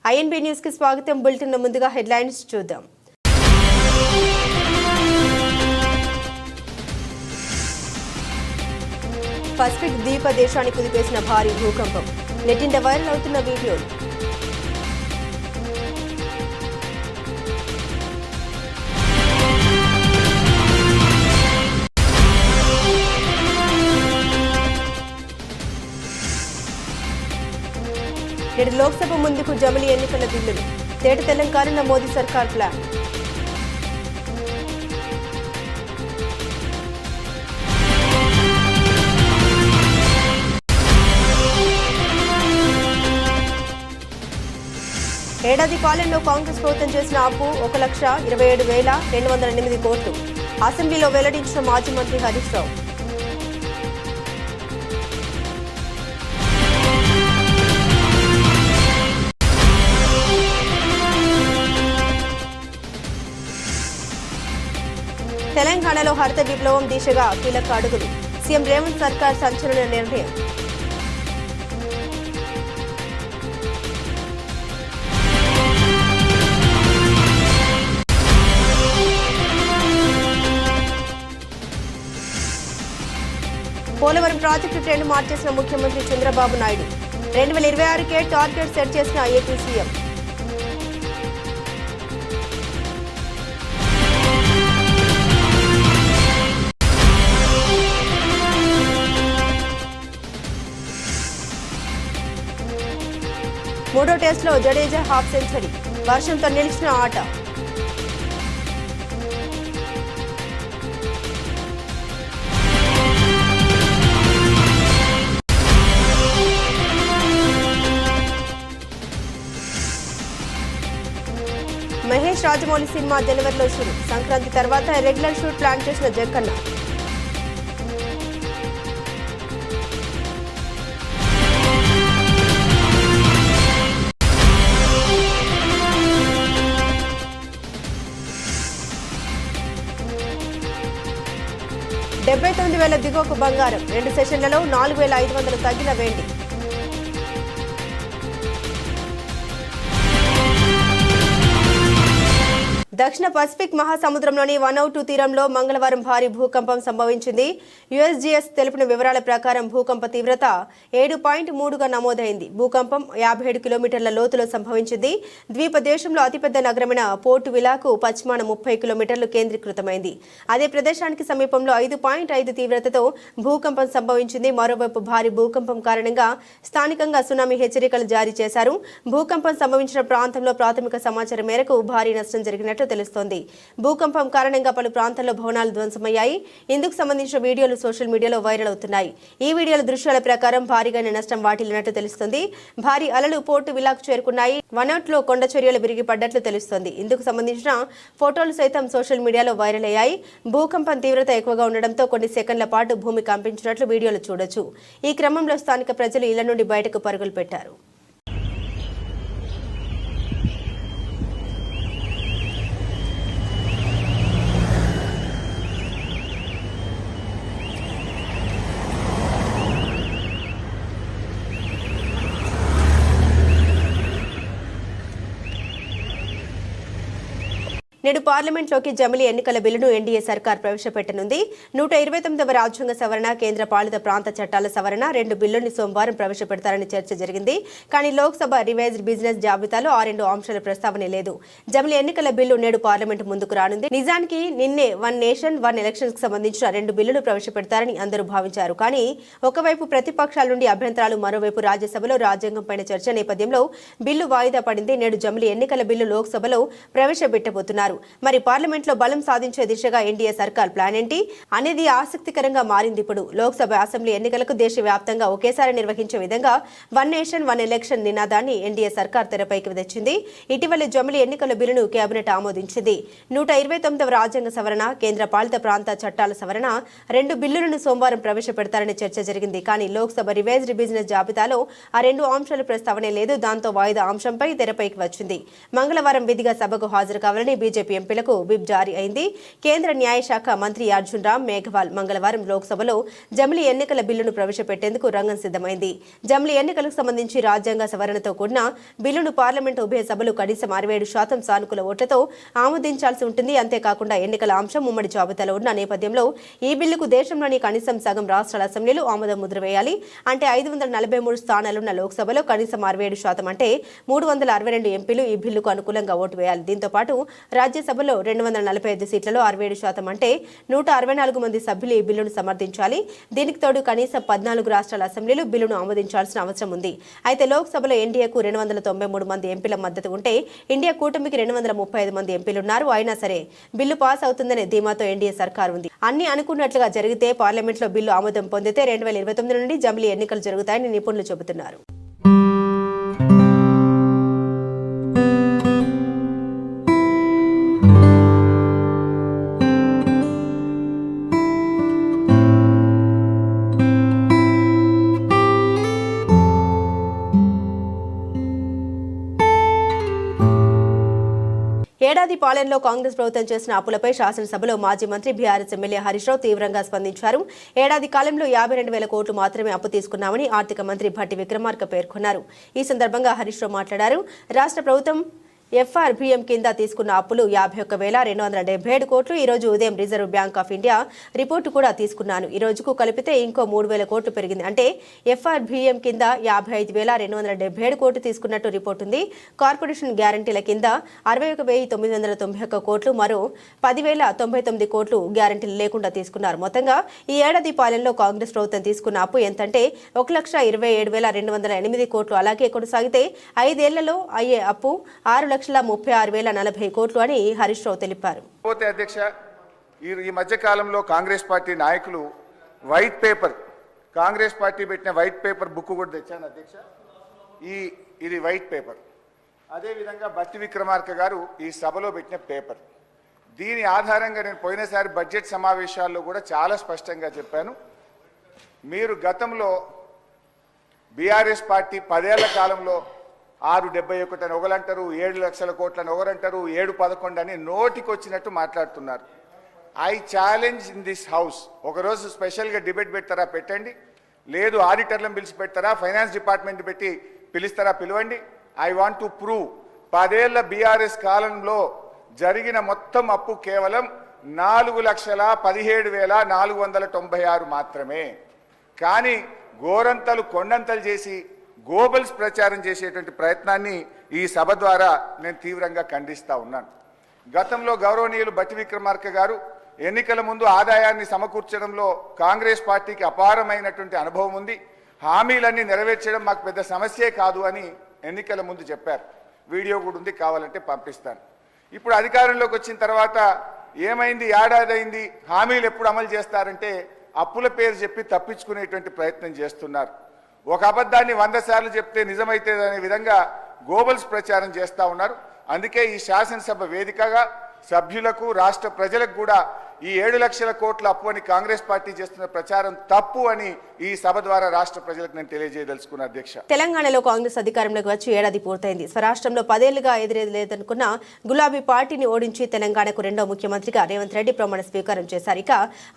INB news కి స్వాగతం. Bulletin ముందుగా హెడ్లైన్స్ చూద్దాం. పసిఫిక్ ద్వీప దేశాన్ని కుదిపేసిన భారీ భూకంపం. నెట్టింట వైరల్ అవుతున్న వీడియోలు. నేడు లోక్సభ ముందుకు జమిలి ఎన్నికల బిల్లులు. తేట తెలంగాణ మోదీ సర్కార్ ప్లాన్. ఏడాది పాలనలో కాంగ్రెస్ ప్రభుత్వం చేసిన అప్పు 1,27,208 కోట్లు. అసెంబ్లీలో వెల్లడించిన మాజీ మంత్రి హరీష్ రావు. తెలంగాణలో హరిత విప్లవం దిశగా కీలక అడుగులు. సీఎం రేవంత్ సర్కార్ సంచలన నిర్ణయం. పోలవరం ప్రాజెక్టు ట్రెండ్ మార్చేసిన ముఖ్యమంత్రి చంద్రబాబు నాయుడు. 2026కే టార్గెట్ సెట్ చేసిన ఏపీ సీఎం. మూడో టెస్టులో జడేజా హాఫ్ సెంచరీ. వర్షంతో నిలిచిన ఆట. మహేష్ రాజమౌళి సినిమా జనవరిలో షూరు. సంక్రాంతి తర్వాత రెగ్యులర్ షూట్ ప్లాన్ చేసిన జక్కన్న. $79,000 దిగువకు బంగారం. 2 సెషన్లలో 4,500 తగ్గిన వెండి. దక్షిణ పసిఫిక్ మహాసముద్రంలోని వనౌటు తీరంలో మంగళవారం భారీ భూకంపం సంభవించింది. యుఎస్జిఎస్ తెలిపిన వివరాల ప్రకారం భూకంప తీవ్రత 7.3గా నమోదైంది. భూకంపం 57 కిలోమీటర్ల లోతులో సంభవించింది. ద్వీప దేశంలో అతిపెద్ద నగరమైన పోర్ట్ విలాకు పశ్చిమాన 30 కిలోమీటర్లు కేంద్రీకృతమైంది. అదే ప్రదేశానికి సమీపంలో 5.5 తీవ్రతతో భూకంపం సంభవించింది. మరోవైపు భారీ భూకంపం కారణంగా స్థానికంగా సునామీ హెచ్చరికలు జారీ చేశారు. భూకంపం సంభవించిన ప్రాంతంలో ప్రాథమిక సమాచారం మేరకు భారీ నష్టం జరిగినట్లు తెలుస్తోంది. భూకంపం కారణంగా పలు ప్రాంతాల్లో భవనాలు ధ్వంసమయ్యాయి. ఇందుకు సంబంధించిన వీడియోలు సోషల్ మీడియాలో వైరల్ అవుతున్నాయి. ఈ వీడియోల దృశ్యాల ప్రకారం భారీగానే నష్టం వాటిల్లినట్టు తెలుస్తోంది. భారీ అలలు పోర్టు విలాకు చేరుకున్నాయి. వనౌట్లో కొండ చర్యలు విరిగిపడ్డట్లు తెలుస్తోంది. ఇందుకు సంబంధించిన ఫోటోలు సైతం సోషల్ మీడియాలో వైరల్ అయ్యాయి. భూకంపం తీవ్రత ఎక్కువగా ఉండడంతో కొన్ని సెకండ్ల పాటు భూమి కంపించినట్లు వీడియోలు చూడొచ్చు. ఈ క్రమంలో స్థానిక ప్రజలు ఇళ్ల నుండి బయటకు పరుగులు పెట్టారు. నేడు పార్లమెంట్లోకి జమిలి ఎన్నికల బిల్లును ఎన్డీఏ సర్కార్ ప్రవేశపెట్టనుంది. 129వ రాజ్యాంగ సవరణ, కేంద్ర పాలిత ప్రాంత చట్టాల సవరణ 2 బిల్లుల్ని సోమవారం ప్రవేశపెడతారని చర్చ జరిగింది. కానీ లోక్సభ రివైజ్డ్ బిజినెస్ జాబితాలో ఆ 2 అంశాల ప్రస్తావనే లేదు. జమిలి ఎన్నికల బిల్లు నేడు పార్లమెంటు ముందుకు రానుంది. నిజానికి నిన్నే వన్ నేషన్ వన్ ఎలక్షన్స్ కు సంబంధించిన 2 బిల్లులు ప్రవేశపెడతారని అందరూ భావించారు. కానీ ఒకవైపు ప్రతిపక్షాల నుండి అభ్యంతరాలు, మరోవైపు రాజ్యసభలో రాజ్యాంగం పైన చర్చ నేపథ్యంలో బిల్లు వాయిదా పడింది. నేడు జమిలి ఎన్నికల బిల్లు లోక్సభలో ప్రవేశపెట్టబోతున్నారు. మరి పార్లమెంట్లో బలం సాధించే దిశగా ఎన్డీఏ సర్కార్ ప్లాన్ ఏంటి అనేది ఆసక్తికరంగా మారింది. ఇప్పుడు లోక్సభ, అసెంబ్లీ ఎన్నికలకు దేశవ్యాప్తంగా ఒకేసారి నిర్వహించే విధంగా వన్ నేషన్ వన్ ఎలక్షన్ నినాదాన్ని ఎన్డీఏ సర్కార్ తెరపైకి తెచ్చింది. ఇటీవల జమిలి ఎన్నికల బిల్లును కేబినెట్ ఆమోదించింది. 129వ రాజ్యాంగ సవరణ, కేంద్ర పాలిత ప్రాంత చట్టాల సవరణ 2 బిల్లులను సోమవారం ప్రవేశపెడతారని చర్చ జరిగింది. కానీ లోక్సభ రివైజ్డ్ బిజినెస్ జాబితాలో ఆ 2 అంశాల ప్రస్తావనే లేదు. దాంతో వాయిదా అంశంపై తెరపైకి వచ్చింది. మంగళవారం విధిగా సభకు హాజరు కావాలని బీజేపీ బీజేపీ ఎంపీలకు విప్ జారీ అయింది. కేంద్ర న్యాయశాఖ మంత్రి అర్జున్ రామ్ మేఘవాల్ మంగళవారం లోక్సభలో జమిలీ ఎన్నికల బిల్లును ప్రవేశపెట్టేందుకు రంగం సిద్ధమైంది. జమిలీ ఎన్నికలకు సంబంధించి రాజ్యాంగ సవరణతో కూడిన బిల్లును పార్లమెంటు ఉభయ సభలు కనీసం 67% సానుకూల ఓట్లతో ఆమోదించాల్సి ఉంటుంది. అంతేకాకుండా ఎన్నికల అంశం ఉమ్మడి జాబితాలో ఉన్న నేపథ్యంలో ఈ బిల్లుకు దేశంలోని కనీసం సగం రాష్ట్రాల అసెంబ్లీలు ఆమోద ముద్ర వేయాలి. అంటే 543 స్థానాలున్న లోక్సభలో కనీసం 67% అంటే 362 ఎంపీలు ఈ బిల్లుకు అనుకూలంగా ఓటు వేయాలి. దీంతో పాటు రాజ్యసభలో 245 సీట్లలో 67% అంటే 164 మంది సభ్యులు ఈ బిల్లును సమర్థించాలి. దీనికి తోడు కనీసం 14 రాష్ట్రాల అసెంబ్లీలు బిల్లును ఆమోదించాల్సిన అవసరం ఉంది. అయితే లోక్సభలో ఎన్డీఏకు 293 మంది ఎంపీల మద్దతు ఉంటే ఇండియా కూటమికి 235 మంది ఎంపీలున్నారు. అయినా సరే బిల్లు పాస్ అవుతుందనే ధీమాతో ఎన్డీఏ సర్కారు ఉంది. అన్ని అనుకున్నట్లుగా జరిగితే పార్లమెంట్లో బిల్లు ఆమోదం పొందితే 2029 నుండి జమిలీ ఎన్నికలు జరుగుతాయని నిపుణులు చెబుతున్నారు. ఏడాది పాలనలో కాంగ్రెస్ ప్రభుత్వం చేసిన అప్పులపై శాసనసభలో మాజీ మంత్రి బీఆర్ఎస్ ఎమ్మెల్యే హరీష్ రావు తీవ్రంగా స్పందించారు. ఏడాది కాలంలో 52,000 కోట్లు మాత్రమే అప్పు తీసుకున్నామని ఆర్థిక మంత్రి భట్టి విక్రమార్క పేర్కొన్నారు. ఈ సందర్భంగా హరీష్ రావు మాట్లాడారు. రాష్ట్ర ప్రభుత్వం ఎఫ్ఆర్బిఎం కింద తీసుకున్న అప్పులు 51,277 కోట్లు. ఈ రోజు ఉదయం reserve bank of India report కూడా తీసుకున్నాను. ఈ రోజుకు కలిపితే ఇంకో 3,000 కోట్లు పెరిగింది. అంటే ఎఫ్ఆర్బిఎం కింద 55,277 కోట్లు తీసుకున్నట్టు రిపోర్టు ఉంది. కార్పొరేషన్ గ్యారంటీల కింద 61,991 కోట్లు, మరో 10,099 కోట్లు గ్యారంటీలు లేకుండా తీసుకున్నారు. మొత్తంగా ఈ ఏడాది పాలనలో కాంగ్రెస్ ప్రభుత్వం తీసుకున్న అప్పు ఎంతంటే 1,27,208 కోట్లు. అలాగే కొనసాగితే 5 ఏళ్లలో అయ్యే అప్పు 6,36,040 కోట్లు అని హరీష్ రావు తెలిపారు. అధ్యక్ష, ఈ మధ్య కాలంలో కాంగ్రెస్ పార్టీ నాయకులు వైట్ పేపర్, కాంగ్రెస్ పార్టీ పెట్టిన వైట్ పేపర్ బుక్ కూడా తెచ్చాను అధ్యక్ష. ఇది వైట్ పేపర్. అదేవిధంగా భట్టి విక్రమార్క గారు ఈ సభలో పెట్టిన పేపర్. దీని ఆధారంగా నేను పోయినసారి బడ్జెట్ సమావేశాల్లో కూడా చాలా స్పష్టంగా చెప్పాను. మీరు గతంలో బీఆర్ఎస్ పార్టీ 10 ఏళ్ల కాలంలో 671 అని ఒకరంటారు, 7 లక్షల కోట్లని ఒకరంటారు, 711 అని నోటికొచ్చినట్టు మాట్లాడుతున్నారు. I challenge in this house, ఒకరోజు స్పెషల్గా డిబేట్ పెడతారా పెట్టండి, లేదు ఆడిటర్లను పిలిచి పెడతారా, ఫైనాన్స్ డిపార్ట్మెంట్ పెట్టి పిలుస్తారా పిలవండి. ఐ వాంట్ టు ప్రూవ్ 10 ఏళ్ల బీఆర్ఎస్ కాలంలో జరిగిన మొత్తం అప్పు కేవలం 4,17,496 మాత్రమే. కానీ గోరంతలు కొండంతలు చేసి గోబల్స్ ప్రచారం చేసేటువంటి ప్రయత్నాన్ని ఈ సభ ద్వారా నేను తీవ్రంగా ఖండిస్తూ ఉన్నాను. గతంలో గౌరవనీయులు భట్టి విక్రమార్క గారు ఎన్నికల ముందు ఆదాయాన్ని సమకూర్చడంలో కాంగ్రెస్ పార్టీకి అపారమైనటువంటి అనుభవం ఉంది, హామీలన్నీ నెరవేర్చడం మాకు పెద్ద సమస్యే కాదు అని ఎన్నికల ముందు చెప్పారు. వీడియో కూడా ఉంది, కావాలంటే పంపిస్తాను. ఇప్పుడు అధికారంలోకి వచ్చిన తర్వాత ఏమైంది, ఏడాది అయింది, హామీలు ఎప్పుడు అమలు చేస్తారంటే అప్పుల పేరు చెప్పి తప్పించుకునేటువంటి ప్రయత్నం చేస్తున్నారు. ఒక అబద్ధాన్ని 100 సార్లు చెప్తే నిజమైతే అనే విధంగా గోబల్స్ ప్రచారం చేస్తూ ఉన్నారు. అందుకే ఈ శాసనసభ వేదికగా సభ్యులకు రాష్ట్ర ప్రజలకు కూడా ఈ 7 లక్షల కోట్ల అప్పు అని కాంగ్రెస్ పార్టీ చేస్తున్న ప్రచారం తప్పు అని ఈ సభ ద్వారా రాష్ట్ర ప్రజలకు నేను తెలియజేయదలుచుకున్న అధ్యక్ష. తెలంగాణలో కాంగ్రెస్ అధికారంలోకి వచ్చి ఏడాది పూర్తయింది. స్వరాష్ట్రంలో 10 ఏళ్లుగా ఎదురేదనుకున్న గులాబీ పార్టీని ఓడించి తెలంగాణకు రెండో ముఖ్యమంత్రిగా రేవంత్ రెడ్డి ప్రమాణ స్వీకారం చేశారు. ఇక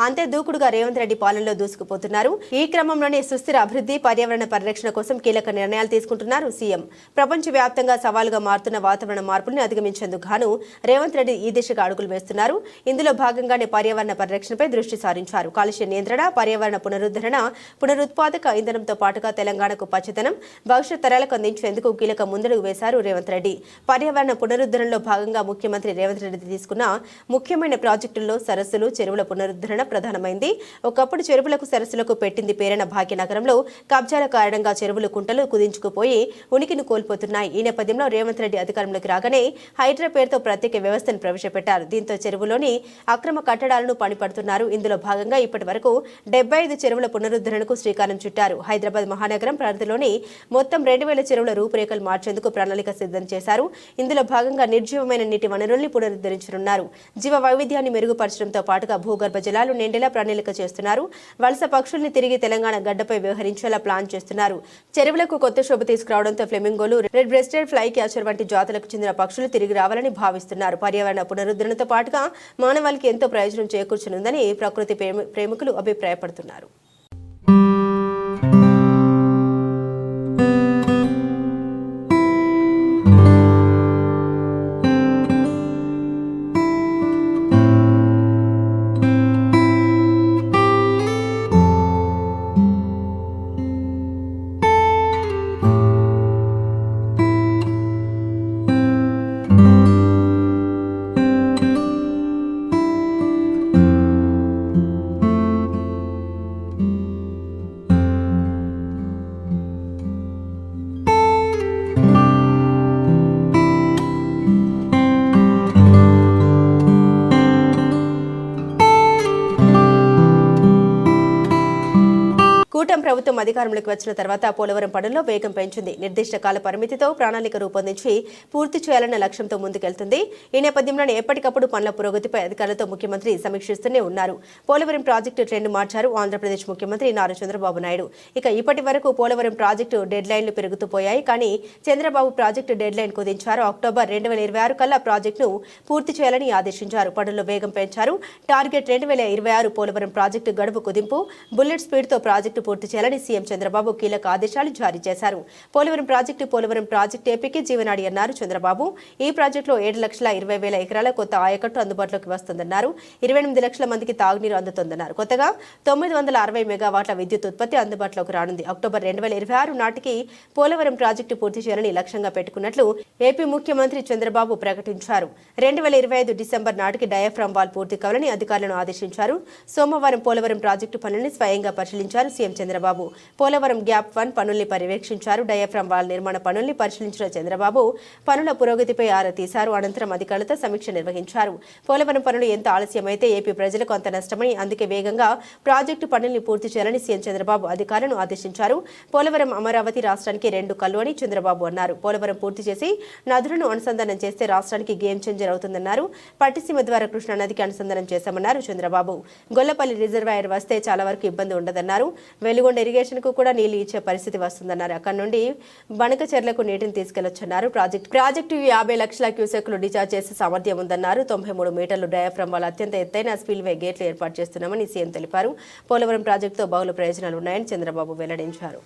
అంతే దూకుడుగా రేవంత్ రెడ్డి పాలనలో దూసుకుపోతున్నారు. ఈ క్రమంలోనే సుస్థిర అభివృద్ధి, పర్యావరణ పరిరక్షణ కోసం కీలక నిర్ణయాలు తీసుకుంటున్నారు సీఎం. ప్రపంచవ్యాప్తంగా సవాలుగా మారుతున్న వాతావరణ మార్పుల్ని అధిగమించేందుకు గాను రేవంత్ రెడ్డి ఈ దిశగా అడుగులు వేస్తున్నారు. ఇందులో భాగంగానే పర్యావరణ పరిరక్షణపై దృష్టి సారించారు. కాలుష్య నియంత్రణ, పర్యావరణ పునరుద్ధరణ, పునరుత్పాదక ఇంధనంతో పాటుగా తెలంగాణకు పచ్చదనం, భవిష్యత్ తరాలకు అందించేందుకు కీలక ముందడుగు వేశారు రేవంత్ రెడ్డి. పర్యావరణ పునరుద్ధరణలో భాగంగా ముఖ్యమంత్రి రేవంత్ రెడ్డి తీసుకున్న ముఖ్యమైన ప్రాజెక్టుల్లో సరస్సులు, చెరువుల పునరుద్ధరణ ప్రధానమైంది. ఒకప్పుడు చెరువులకు, సరస్సులకు పెట్టింది పేరైన భాగ్యనగరంలో కబ్జాల కారణంగా చెరువులు, కుంటలు కుదించుకుపోయి ఉనికిని కోల్పోతున్నాయి. ఈ నేపథ్యంలో రేవంత్ రెడ్డి అధికారంలోకి రాగానే హైడ్రా పేరుతో ప్రత్యేక వ్యవస్థను ప్రవేశపెట్టారు. దీంతో చెరువులోని అక్రమ కట్టడాలు కట్టడాలను పనిపడుతున్నారు. ఇందులో భాగంగా ఇప్పటి వరకు 75 చెరువుల పునరుద్ధరణకు శ్రీకారం చుట్టారు. హైదరాబాద్ మహానగరం పరిధిలోని మొత్తం 2000 చెరువుల రూపురేఖలు మార్చేందుకు ప్రణాళిక సిద్ధం చేశారు. ఇందులో భాగంగా నిర్జీవమైన నీటి వనరుల్ని పునరుద్ధరించనున్నారు. జీవ వైవిధ్యాన్ని మెరుగుపరచడంతో పాటుగా భూగర్భ జలాలు నిండేలా ప్రణాళిక చేస్తున్నారు. వలస పక్షుల్ని తిరిగి తెలంగాణ గడ్డపై వ్యవహరించేలా ప్లాన్ చేస్తున్నారు. చెరువులకు కొత్త శోభ తీసుకురావడంతో ఫ్లెమింగోలు, రెడ్ బ్రెస్టెడ్ ఫ్లై క్యాచర్ వంటి జాతులకు చెందిన పక్షులు తిరిగి రావాలని భావిస్తున్నారు. పర్యావరణ పునరుద్ధరణతో పాటుగా మానవాళికి ఎంతో ప్రయోజనం చేకూర్చనుందని ప్రకృతి ప్రేమికులు అభిప్రాయపడుతున్నారు. కూటమి ప్రభుత్వం అధికారంలోకి వచ్చిన తర్వాత పోలవరం పనుల్లో వేగం పెంచింది. నిర్దిష్ట కాల పరిమితితో ప్రణాళిక రూపొందించి పూర్తి చేయాలన్న లక్ష్యంతో ముందుకెళ్తుంది. ఈ నేపథ్యంలోనే ఎప్పటికప్పుడు పనుల పురోగతిపై అధికారులతో ముఖ్యమంత్రి సమీక్షిస్తూనే ఉన్నారు. పోలవరం ప్రాజెక్టు ట్రెండ్ మార్చారు ఆంధ్రప్రదేశ్ ముఖ్యమంత్రి నారా చంద్రబాబు నాయుడు. ఇక ఇప్పటి వరకు పోలవరం ప్రాజెక్టు డెడ్ లైన్లు పెరుగుతూ పోయాయి. కానీ చంద్రబాబు ప్రాజెక్టు డెడ్ లైన్ కుదించారు. అక్టోబర్ 2026 కల్లా ప్రాజెక్టును పూర్తి చేయాలని ఆదేశించారు. పనుల్లో వేగం పెంచారు. టార్గెట్ 2026 పోలవరం ప్రాజెక్టు గడువు కుదింపు, బుల్లెట్ స్పీడ్తో ప్రాజెక్టు పూర్తి చేయాలని సీఎం చంద్రబాబు కీలక ఆదేశాలు జారీ చేశారు. పోలవరం ప్రాజెక్టు ఏపీకి జీవనాడి అన్నారు చంద్రబాబు. ఈ ప్రాజెక్టులో 7,20,000 ఎకరాల కొత్త ఆయకట్టు అందుబాటులోకి వస్తుందన్నారు. 28 లక్షల మందికి తాగునీరు అందుతుందన్నారు. కొత్తగా 960 మెగావాట్ల విద్యుత్ ఉత్పత్తి అందుబాటులోకి రానుంది. అక్టోబర్ 2026 నాటికి పోలవరం ప్రాజెక్టు పూర్తి చేయాలని లక్ష్యంగా పెట్టుకున్నట్లు ఏపీ ముఖ్యమంత్రి చంద్రబాబు ప్రకటించారు. 2025 డిసెంబర్ నాటికి డయాఫ్రామ్ వాల్ పూర్తి కావాలని అధికారులను ఆదేశించారు. సోమవారం పోలవరం ప్రాజెక్టు పనుల్ని స్వయంగా పరిశీలించారు సీఎం చంద్రబాబు. పోలవరం గ్యాప్ 1 పనుల్ని పర్యవేక్షించారు. డయాఫ్రామ్ వాల్ నిర్మాణ పనుల్ని పరిశీలించిన చంద్రబాబు పనుల పురోగతిపై ఆరా తీశారు. అనంతరం అధికారులతో సమీక్ష నిర్వహించారు. పోలవరం పనులు ఎంత ఆలస్యమైతే ఏపీ ప్రజలకు అంత నష్టమని, అందుకే వేగంగా ప్రాజెక్టు పనుల్ని పూర్తి చేయాలని సీఎం చంద్రబాబు అధికారులను ఆదేశించారు. పోలవరం అమరావతి రాష్ట్రానికి 2 కళ్ళు అని చంద్రబాబు అన్నారు. పోలవరం పూర్తి చేసి నదులను అనుసంధానం చేస్తే రాష్ట్రానికి గేమ్ చేంజర్ అవుతుందన్నారు. పట్టిసీమ ద్వారా కృష్ణానదికి అనుసంధానం చేశామన్నారు చంద్రబాబు. గొల్లపల్లి రిజర్వాయర్ వస్తే చాలా వరకు ఇబ్బంది ఉండదన్నారు. వెలుగొండ ఇరిగేషన్ కు కూడా నీళ్లు ఇచ్చే పరిస్థితి వస్తుందన్నారు. అక్కడి నుండి బనకచెర్లకు నీటిని తీసుకెళ్లొచ్చన్నారు. ప్రాజెక్టు 50 లక్షల క్యూసెక్లు డిశ్చార్జ్ చేసే సామర్థ్యం ఉందన్నారు. 93 మీటర్లు డయాఫ్రామ్ వల్ల అత్యంత ఎత్తైన స్పిల్వే గేట్లు ఏర్పాటు చేస్తున్నామని సీఎం తెలిపారు. పోలవరం ప్రాజెక్టుతో బహుళ ప్రయోజనాలు ఉన్నాయని చంద్రబాబు వెల్లడించారు.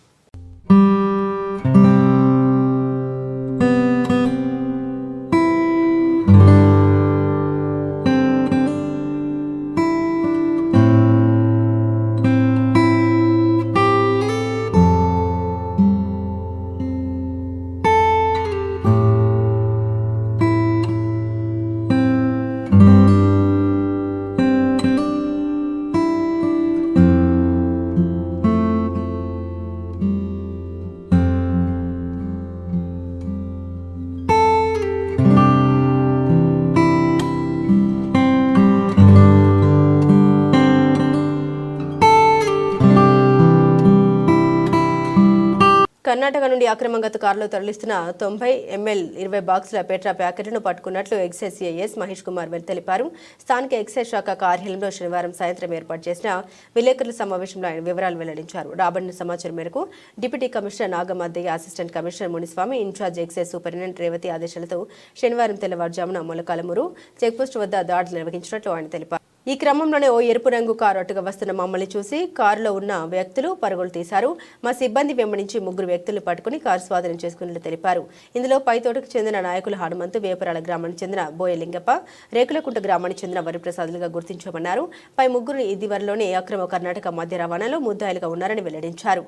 కర్ణాటక నుండి అక్రమంగా కారులో తరలిస్తున్న 90 ml 20 బాక్సుల పెట్రా ప్యాకెట్లను పట్టుకున్నట్లు ఎక్సైజ్ సిఐఎస్ మహేష్ కుమార్ తెలిపారు. స్థానిక ఎక్సైజ్ శాఖ కార్యాలయంలో శనివారం సాయంత్రం ఏర్పాటు చేసిన విలేకరుల సమావేశంలో ఆయన వివరాలు వెల్లడించారు. రాబడిన సమాచారం మేరకు deputy commissioner Nagamaddaiah, assistant commissioner Muniswamy, incharge excise superintendent Revathi ఆదేశాలతో శనివారం తెల్లవారుజామున మొలకాలమూరు చెక్పోస్ట్ వద్ద దాడులు నిర్వహించినట్లు ఆయన తెలిపారు. ఈ క్రమంలోనే ఓ ఎరుపు రంగు కారు అటుగా వస్తున్న మమ్మల్ని చూసి కారులో ఉన్న వ్యక్తులు పరుగులు తీశారు. మా సిబ్బంది వెంబడించి 3 వ్యక్తులు పట్టుకుని కారు స్వాధీనం చేసుకున్నట్లు తెలిపారు. ఇందులో పైతోటకు చెందిన నాయకులు హనుమంతు, వేపరాల గ్రామానికి చెందిన బోయలింగప్ప, రేకులకుంట గ్రామానికి చెందిన వరిప్రసాదులుగా గుర్తించామన్నారు. పై 3 ఇదివరలోనే అక్రమ కర్ణాటక మద్య రవాణాలో ముద్దాయిలుగా ఉన్నారని వెల్లడించారు.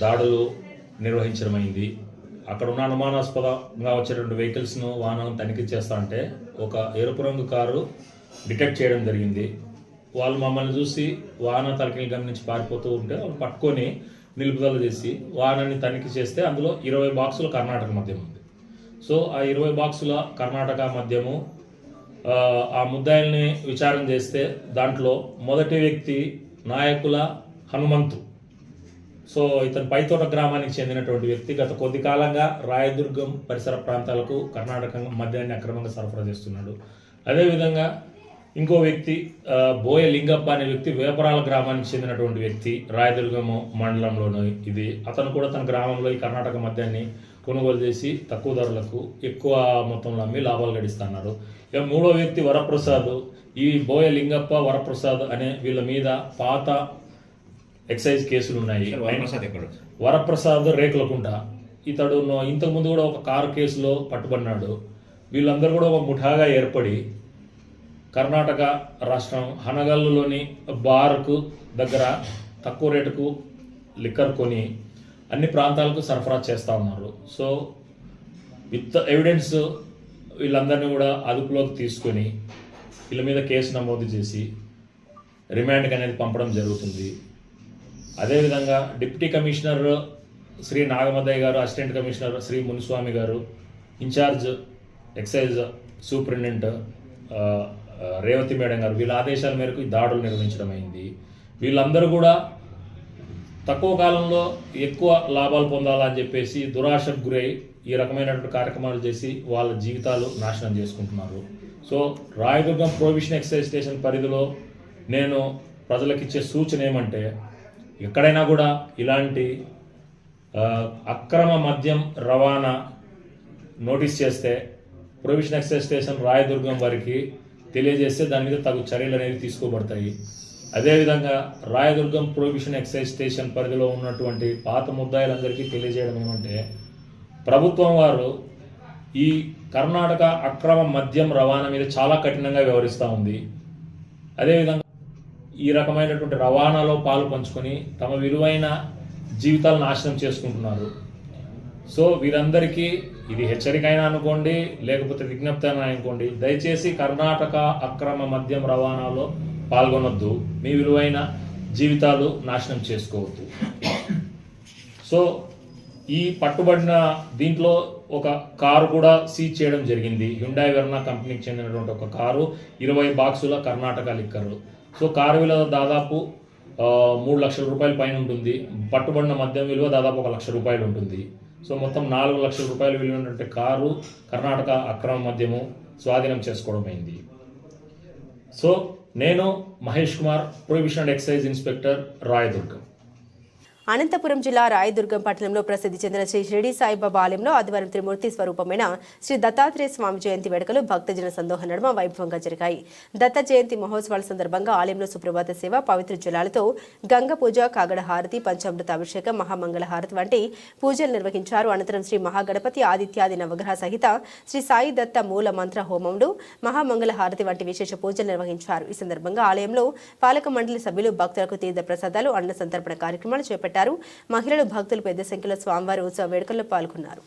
దాడులు నిర్వహించడమైంది. అక్కడ ఉన్న అనుమానాస్పదంగా వచ్చేటువంటి వెహికల్స్ను వాహనం తనిఖీ చేస్తా అంటే ఒక ఎరుపు రంగు కారు డిటెక్ట్ చేయడం జరిగింది. వాళ్ళు మమ్మల్ని చూసి వాహన తనిఖీలు గమనించి పారిపోతూ ఉంటే వాళ్ళు పట్టుకొని నిలుపుదల చేసి వాహనాన్ని తనిఖీ చేస్తే అందులో 20 బాక్సుల కర్ణాటక మద్యం ఉంది. సో ఆ 20 బాక్సుల కర్ణాటక మద్యము ఆ ముద్దాయిల్ని విచారణ చేస్తే దాంట్లో మొదటి వ్యక్తి నాయకుల హనుమంతు. సో ఇతను పైతోట గ్రామానికి చెందినటువంటి వ్యక్తి. గత కొద్ది కాలంగా రాయదుర్గం పరిసర ప్రాంతాలకు కర్ణాటక మద్యాన్ని అక్రమంగా సరఫరా చేస్తున్నాడు. అదేవిధంగా ఇంకో వ్యక్తి బోయ లింగప్ప అనే వ్యక్తి వేపరాల గ్రామానికి చెందినటువంటి వ్యక్తి, రాయదుర్గం మండలంలోని ఇది. అతను కూడా తన గ్రామంలో ఈ కర్ణాటక మద్యాన్ని కొనుగోలు చేసి తక్కువ ధరలకు ఎక్కువ మొత్తంలో అమ్మి లాభాలు గడిస్తున్నారు. ఇక మూడో వ్యక్తి వరప్రసాద్. ఈ బోయ లింగప్ప, వరప్రసాద్ అనే వీళ్ళ మీద పాత ఎక్సైజ్ కేసులు ఉన్నాయి. వరప్రసాద్ రేకులకుంట. ఇతడు ఇంతకుముందు కూడా ఒక కారు కేసులో పట్టుబడినాడు. వీళ్ళందరూ కూడా ఒక ముఠాగా ఏర్పడి కర్ణాటక రాష్ట్రం హనగల్లులోని బార్కు దగ్గర తక్కువ రేటుకు లిక్కర్ కొని అన్ని ప్రాంతాలకు సరఫరా చేస్తూ ఉన్నారు. సో విత్ ఎవిడెన్స్ వీళ్ళందరినీ కూడా అదుపులోకి తీసుకొని వీళ్ళ మీద కేసు నమోదు చేసి రిమాండ్కి అనేది పంపడం జరుగుతుంది. అదేవిధంగా డిప్యూటీ కమిషనర్ శ్రీ నాగమదయ్య గారు, అసిస్టెంట్ కమిషనర్ శ్రీ మునిస్వామి గారు, incharge excise superintendent Revathi madam గారు వీళ్ళ ఆదేశాల మేరకు ఈ దాడులు నిర్వహించడం అయింది. వీళ్ళందరూ కూడా తక్కువ కాలంలో ఎక్కువ లాభాలు పొందాలని చెప్పేసి దురాశకు గురై ఈ రకమైనటువంటి కార్యక్రమాలు చేసి వాళ్ళ జీవితాలు నాశనం చేసుకుంటున్నారు. So Rayadurgam prohibition excise station పరిధిలో నేను ప్రజలకు ఇచ్చే సూచన ఏమంటే, ఎక్కడైనా కూడా ఇలాంటి అక్రమ మద్యం రవాణా నోటీస్ చేస్తే ప్రొహిబిషన్ ఎక్సైజ్ స్టేషన్ రాయదుర్గం వారికి తెలియజేస్తే దాని మీద తగు చర్యలు అనేవి తీసుకోబడతాయి. అదేవిధంగా రాయదుర్గం ప్రొహిబిషన్ ఎక్సైజ్ స్టేషన్ పరిధిలో ఉన్నటువంటి పాత ముద్దాయిలందరికీ తెలియజేయడం ఏమంటే, ప్రభుత్వం వారు ఈ కర్ణాటక అక్రమ మద్యం రవాణా మీద చాలా కఠినంగా వ్యవహరిస్తూ ఉంది. అదేవిధంగా ఈ రకమైనటువంటి రవాణాలో పాలు పంచుకొని తమ విలువైన జీవితాలు నాశనం చేసుకుంటున్నారు. సో వీరందరికీ ఇది హెచ్చరిక అయినా అనుకోండి, లేకపోతే విజ్ఞప్తి అయినా అనుకోండి, దయచేసి కర్ణాటక అక్రమ మద్యం రవాణాలో పాల్గొనొద్దు, మీ విలువైన జీవితాలు నాశనం చేసుకోవద్దు. సో ఈ పట్టుబడిన దీంట్లో ఒక కారు కూడా సీజ్ చేయడం జరిగింది. హ్యుండాయ్ వెర్నా కంపెనీకి చెందినటువంటి ఒక కారు, 20 బాక్సుల కర్ణాటక లిక్కరు. సో కారు విలువ దాదాపు 3 లక్షల రూపాయల పైన ఉంటుంది. పట్టుబడిన మద్యం విలువ దాదాపు 1 లక్ష రూపాయలు ఉంటుంది. సో మొత్తం 4 లక్షల రూపాయల విలువైనటువంటి కారు కర్ణాటక అక్రమ మద్యము స్వాధీనం చేసుకోవడం అయింది. సో నేను Mahesh Kumar, prohibition and excise inspector, Rayadurgam. Anantapur జిల్లా రాయదుర్గం పట్టణంలో ప్రసిద్ధి చెందిన శ్రీ షిరిడి సాయిబాబా ఆలయంలో ఆదివారం త్రిమూర్తి స్వరూపమైన శ్రీ దత్తాత్రేయ స్వామి జయంతి వేడుకలు భక్తజన సందోహం నడుమ వైభవంగా జరిగాయి. దత్త జయంతి మహోత్సవాల సందర్భంగా ఆలయంలో సుప్రభాత సేవ, పవిత్ర జలాలతో గంగ పూజ, కాగడ హారతి, పంచామృత అభిషేకం, మహామంగళ హారతి వంటి పూజలు నిర్వహించారు. అనంతరం శ్రీ మహాగణపతి, ఆదిత్యాది నవగ్రహ సహిత శ్రీ సాయి దత్త మూల మంత్ర హోమములు, మహామంగళ హారతి వంటి విశేష పూజలు నిర్వహించారు. ఈ సందర్భంగా ఆలయంలో పాలక మండలి సభ్యులు భక్తులకు తీర్థ ప్రసాదాలు, అన్న సంతర్పణ కార్యక్రమాలు చేపట్టారు. మహిళలు, భక్తులు పెద్ద సంఖ్యలో స్వామివారి ఉత్సవ వేడుకల్లో పాల్గొన్నారు.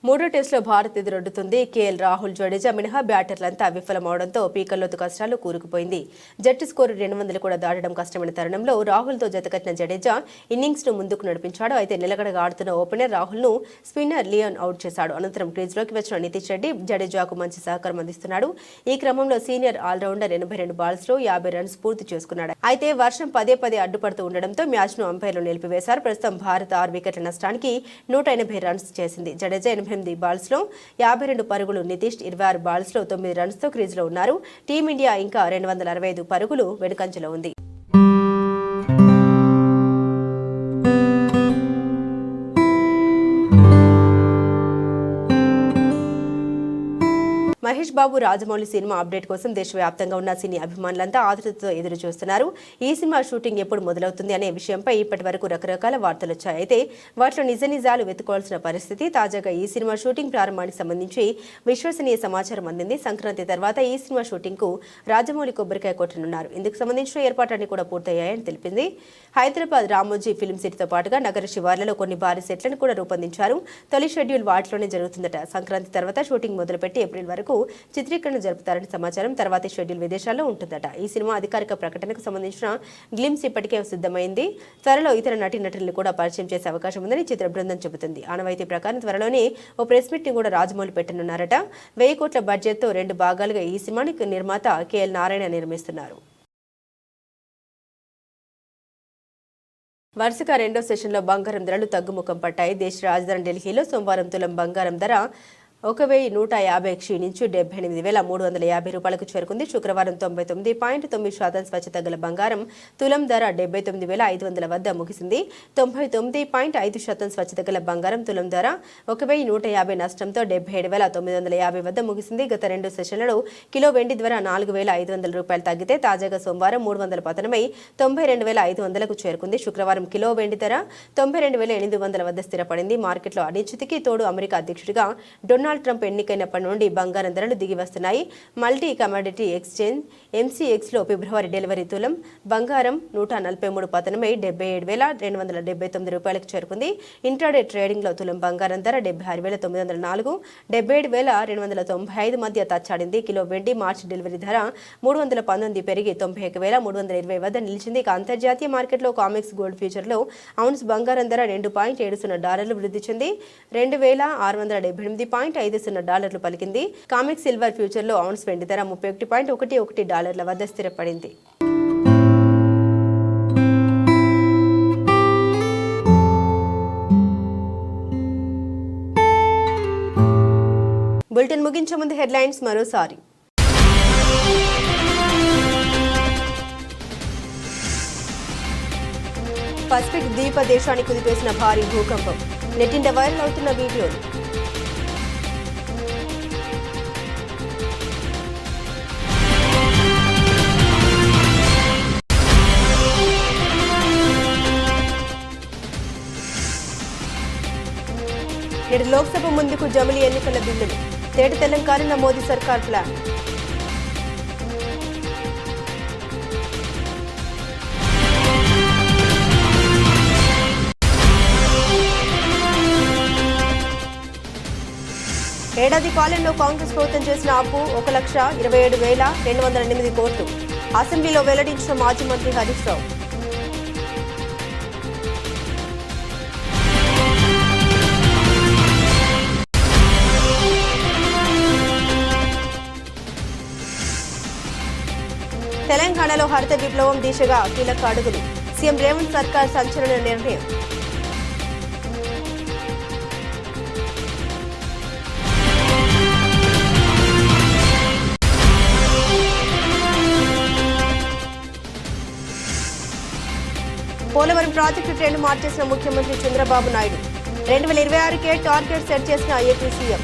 మూడో టెస్టులో భారత్ ఎదురొడ్డుతుంది. కేఎల్ రాహుల్, జడేజా మినహా బ్యాటర్లంతా విఫలమవడంతో పీకల్లోతు కష్టాలు కూరుకుపోయింది. జట్టు స్కోరు 200 కూడా దాటడం కష్టమైన తరుణంలో రాహుల్తో జతకట్టిన జడేజా ఇన్నింగ్స్ను ముందుకు నడిపించాడు. అయితే నిలకడగా ఆడుతున్న ఓపెనర్ రాహుల్ను స్పిన్నర్ లియోన్ అవుట్ చేశాడు. అనంతరం క్రీజ్లోకి వచ్చిన నితీష్ రెడ్డి జడేజాకు మంచి సహకారం అందిస్తున్నాడు. ఈ క్రమంలో సీనియర్ ఆల్రౌండర్ 82 బాల్స్లో 50 రన్స్ పూర్తి చేసుకున్నాడు. అయితే వర్షం పదే అడ్డుపడుతూ ఉండడంతో మ్యాచ్ను అంపైర్లు నిలిపివేశారు. ప్రస్తుతం భారత్ 6 వికెట్ల నష్టానికి 180 రన్స్ చేసింది. జడేజా 88 బాల్స్లో 52 పరుగులు, నితీష్ 26 బాల్స్లో 9 రన్స్తో క్రీజ్లో ఉన్నారు. టీమిండియా ఇంకా 265 పరుగులు వెనుకంజలో ఉంది. మహేష్ బాబు రాజమౌళి సినిమా అప్డేట్ కోసం దేశవ్యాప్తంగా ఉన్న సినీ అభిమానులంతా ఆతృతతో ఎదురు చూస్తున్నారు. ఈ సినిమా షూటింగ్ ఎప్పుడు మొదలవుతుంది అనే విషయంపై ఇప్పటి వరకు రకరకాల వార్తలు వచ్చాయి. అయితే వాటిలో నిజాలు వెతుకోవాల్సిన పరిస్థితి. తాజాగా ఈ సినిమా షూటింగ్ ప్రారంభానికి సంబంధించి విశ్వసనీయ సమాచారం అందింది. సంక్రాంతి తర్వాత ఈ సినిమా షూటింగ్ కు రాజమౌళి కొబ్బరికాయ కొట్టనున్నారు. ఇందుకు సంబంధించిన ఏర్పాట్లన్నీ కూడా పూర్తయ్యాయని తెలిపింది. హైదరాబాద్ రామోజీ ఫిల్మ్ సిటీతో పాటుగా నగర శివార్లలో కొన్ని భారీ సెట్లను కూడా రూపొందించారు. తొలి షెడ్యూల్ వాటిలోనే జరుగుతుందట. సంక్రాంతి తర్వాత షూటింగ్ మొదలుపెట్టి ఏప్రిల్ వరకు చిత్రీకరణ జరుపుతారని సమాచారం. తర్వాతి షెడ్యూల్ విదేశాల్లో ఉంటుందట. ఈ సినిమా అధికారిక ప్రకటనకు సంబంధించిన గ్లిమ్స్ ఇప్పటికే సిద్ధమైంది. త్వరలో ఇతర నటీనటులను కూడా పరిచయం చేసే అవకాశం ఉందని చిత్ర బృందం చెబుతుంది. ఆనవాయితీ ప్రకారం త్వరలోనే ఓ ప్రెస్ మీట్ ని కూడా రాజమౌళి పెట్టనున్నారట. 1000 కోట్ల బడ్జెట్ తో 2 భాగాలుగా ఈ సినిమాని నిర్మాత కేఎల్ నారాయణ నిర్మిస్తున్నారు. వరుసగా రెండో సెషన్లో బంగారం ధరలు తగ్గుముఖం పట్టాయి. దేశ రాజధాని ఢిల్లీలో సోమవారం తులం బంగారం ధర 1150 క్షీణించి 78,350 రూపాయలకు చేరుకుంది. శుక్రవారం 99.9% స్వచ్ఛత గల బంగారం తులం ధర 79,500 వద్ద ముగిసింది. 99.5% స్వచ్ఛత గల బంగారం తులం ధర 1,150 నష్టంతో 77,950 వద్ద ముగిసింది. గత 2 సెషన్లలో కిలో వెండి ధర 4,500 రూపాయలు తగ్గితే తాజాగా సోమవారం 300 పతనమై 92,500కు చేరుకుంది. శుక్రవారం కిలో వెండి ధర 92,800 వద్ద స్థిరపడింది. మార్కెట్లో అనిశ్చితికి తోడు అమెరికా అధ్యక్షుడిగా డొనాల్డ్ ట్రంప్ ఎన్నికైనప్పటి నుండి బంగారం ధరలు దిగి వస్తున్నాయి. మల్టీ కమోడిటీ ఎక్స్చేంజ్ MCXలో ఫిబ్రవరి డెలివరీ తులం బంగారం 143 పతనమై 77,279 రూపాయలకు చేరుకుంది. ఇంట్రాడే ట్రేడింగ్లో తులం బంగారం ధర 76,904, 77,295 మధ్య తచ్చాడింది. కిలో వెండి మార్చి డెలివరీ ధర 319 పెరిగి 91,320 వద్ద నిలిచింది. ఇక అంతర్జాతీయ మార్కెట్లో కామెక్స్ గోల్డ్ ఫ్యూచర్లో ఔన్స్ బంగారం ధర $2.70 వృద్ధి చెంది $2,678.50 పలికింది. కామెక్స్ సిల్వర్ ఫ్యూచర్ లో ఔన్స్ వెండి ధర $31.11 వద్ద స్థిరపడింది. బులెటిన్ ముగించే ముందు హెడ్లైన్స్ మరోసారి. పసిఫిక్ ద్వీప దేశాన్ని కుదిపేసిన భారీ భూకంపం. నెట్టింట వైరల్ అవుతున్న వీడియోలు. నేడు లోక్సభ ముందుకు జమిలీ ఎన్నికల బిల్లులు. తేటి తెలంగాణ మోదీ సర్కార్ ప్లాన్. ఏడాది కాలంలో కాంగ్రెస్ ప్రభుత్వం చేసిన అప్పు 1,27,208 కోట్లు. అసెంబ్లీలో వెల్లడించిన మాజీ మంత్రి హరీష్ రావు. తెలంగాణలో హరిత విప్లవం దిశగా కీలక అడుగులు. సీఎం రేవంత్ సర్కార్ సంచలన నిర్ణయం. పోలవరం ప్రాజెక్టు ట్రెండ్ మార్చేసిన ముఖ్యమంత్రి చంద్రబాబు నాయుడు. 2026కే టార్గెట్ సెట్ చేసిన ఏపీ సీఎం.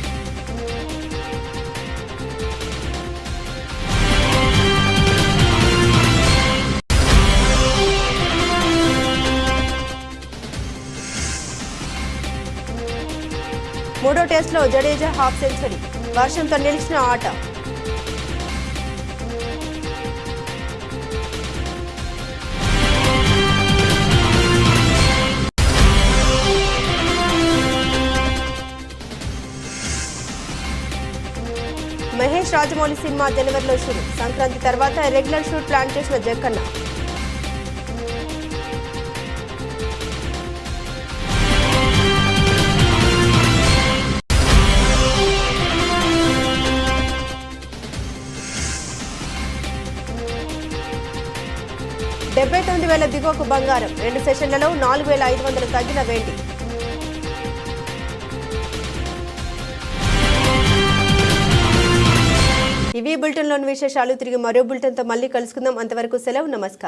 మూడో టెస్ట్లో జడేజా హాఫ్ సెంచరీ. వర్షంతో నిలిచిన ఆట. మహేష్ రాజమౌళి సినిమా జనవరిలో షూరు. సంక్రాంతి తర్వాత రెగ్యులర్ షూట్ ప్లాన్ చేసిన జక్కన్న. $79,000 దిగువకు బంగారం. 2 సెషన్లలో 4,500 తగ్గిన వెండి. ఇవి బులెటిన్లోని విశేషాలు. తిరిగి మరో బులెటిన్తో మళ్ళీ కలుసుకుందాం. అంతవరకు సెలవు. నమస్కారం.